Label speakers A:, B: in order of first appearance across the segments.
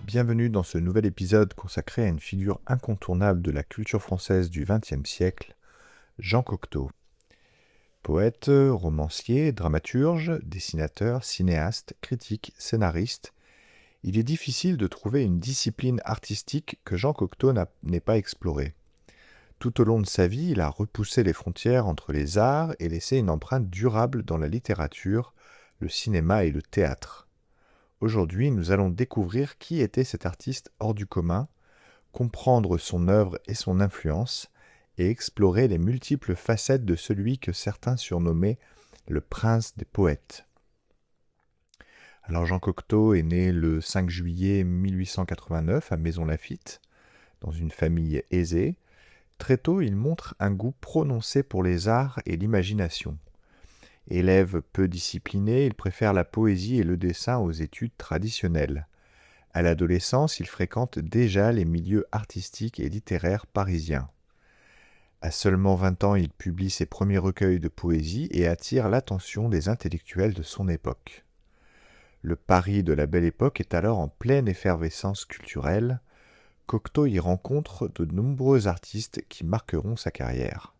A: Bienvenue dans ce nouvel épisode consacré à une figure incontournable de la culture française du XXe siècle, Jean Cocteau. Poète, romancier, dramaturge, dessinateur, cinéaste, critique, scénariste, il est difficile de trouver une discipline artistique que Jean Cocteau n'ait pas explorée. Tout au long de sa vie, il a repoussé les frontières entre les arts et laissé une empreinte durable dans la littérature, le cinéma et le théâtre. Aujourd'hui, nous allons découvrir qui était cet artiste hors du commun, comprendre son œuvre et son influence, et explorer les multiples facettes de celui que certains surnommaient le prince des poètes. Alors Jean Cocteau est né le 5 juillet 1889 à Maisons-Laffitte, dans une famille aisée. Très tôt, il montre un goût prononcé pour les arts et l'imagination. Élève peu discipliné, il préfère la poésie et le dessin aux études traditionnelles. À l'adolescence, il fréquente déjà les milieux artistiques et littéraires parisiens. À seulement 20 ans, il publie ses premiers recueils de poésie et attire l'attention des intellectuels de son époque. Le Paris de la Belle Époque est alors en pleine effervescence culturelle. Cocteau y rencontre de nombreux artistes qui marqueront sa carrière.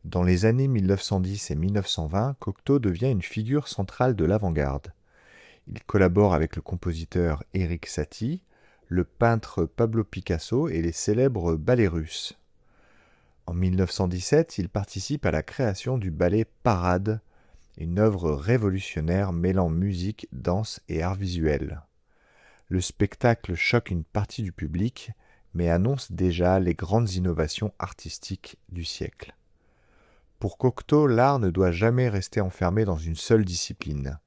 A: Dans les années 1910 et 1920, Cocteau devient une figure centrale de l'avant-garde. Il collabore avec le compositeur Erik Satie, le peintre Pablo Picasso et les célèbres ballets russes. En 1917, il participe à la création du ballet Parade, une œuvre révolutionnaire mêlant musique, danse et art visuel. Le spectacle choque une partie du public, mais annonce déjà les grandes innovations artistiques du siècle. Pour Cocteau, l'art ne doit jamais rester enfermé dans une seule discipline.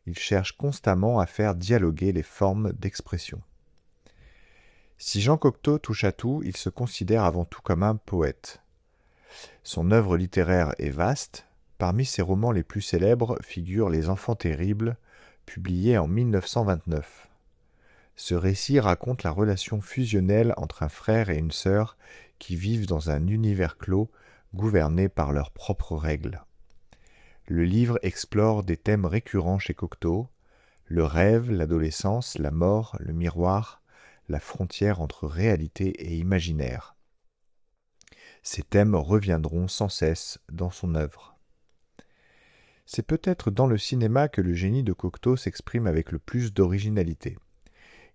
A: Il cherche constamment à faire dialoguer les formes d'expression. Si Jean Cocteau touche à tout, il se considère avant tout comme un poète. Son œuvre littéraire est vaste. Parmi ses romans les plus célèbres figurent Les Enfants terribles, publié en 1929. Ce récit raconte la relation fusionnelle entre un frère et une sœur qui vivent dans un univers clos, gouverné par leurs propres règles. Le livre explore des thèmes récurrents chez Cocteau, le rêve, l'adolescence, la mort, le miroir, la frontière entre réalité et imaginaire. Ces thèmes reviendront sans cesse dans son œuvre. C'est peut-être dans le cinéma que le génie de Cocteau s'exprime avec le plus d'originalité.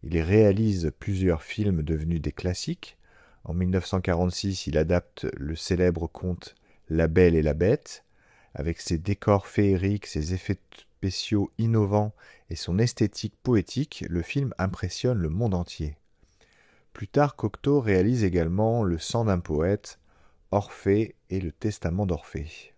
A: Il réalise plusieurs films devenus des classiques. En 1946, il adapte le célèbre conte La Belle et la Bête. Avec ses décors féeriques, ses effets spéciaux innovants et son esthétique poétique, le film impressionne le monde entier. Plus tard, Cocteau réalise également Le sang d'un poète, Orphée et Le testament d'Orphée.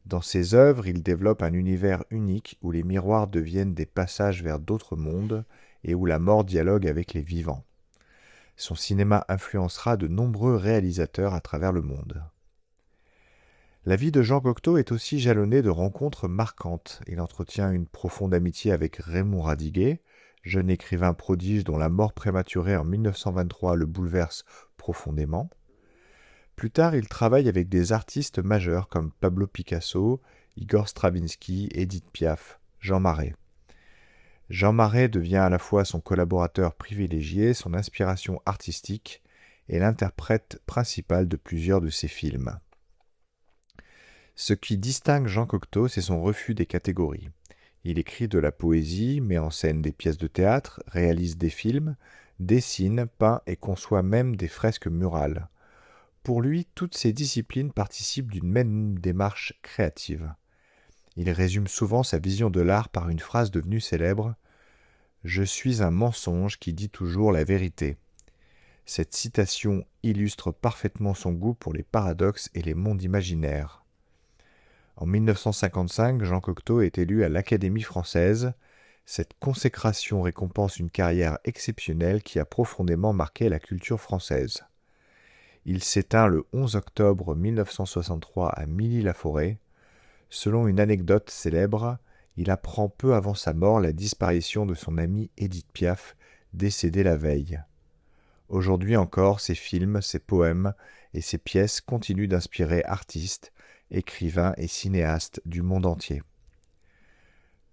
A: Dans ses œuvres, il développe un univers unique où les miroirs deviennent des passages vers d'autres mondes et où la mort dialogue avec les vivants. Son cinéma influencera de nombreux réalisateurs à travers le monde. La vie de Jean Cocteau est aussi jalonnée de rencontres marquantes. Il entretient une profonde amitié avec Raymond Radiguet, jeune écrivain prodige dont la mort prématurée en 1923 le bouleverse profondément. Plus tard, il travaille avec des artistes majeurs comme Pablo Picasso, Igor Stravinsky, Édith Piaf, Jean Marais. Jean Marais devient à la fois son collaborateur privilégié, son inspiration artistique et l'interprète principal de plusieurs de ses films. Ce qui distingue Jean Cocteau, c'est son refus des catégories. Il écrit de la poésie, met en scène des pièces de théâtre, réalise des films, dessine, peint et conçoit même des fresques murales. Pour lui, toutes ces disciplines participent d'une même démarche créative. Il résume souvent sa vision de l'art par une phrase devenue célèbre « Je suis un mensonge qui dit toujours la vérité ». Cette citation illustre parfaitement son goût pour les paradoxes et les mondes imaginaires. En 1955, Jean Cocteau est élu à l'Académie française. Cette consécration récompense une carrière exceptionnelle qui a profondément marqué la culture française. Il s'éteint le 11 octobre 1963 à Milly-la-Forêt. Selon une anecdote célèbre, il apprend peu avant sa mort la disparition de son amie Édith Piaf, décédée la veille. Aujourd'hui encore, ses films, ses poèmes et ses pièces continuent d'inspirer artistes, écrivains et cinéastes du monde entier.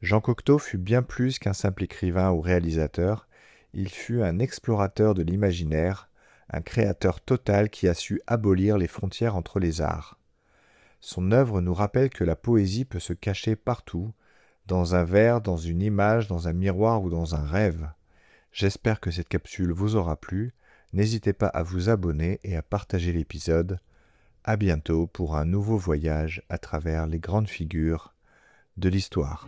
A: Jean Cocteau fut bien plus qu'un simple écrivain ou réalisateur. Il fut un explorateur de l'imaginaire, un créateur total qui a su abolir les frontières entre les arts. Son œuvre nous rappelle que la poésie peut se cacher partout, dans un vers, dans une image, dans un miroir ou dans un rêve. J'espère que cette capsule vous aura plu. N'hésitez pas à vous abonner et à partager l'épisode. À bientôt pour un nouveau voyage à travers les grandes figures de l'histoire.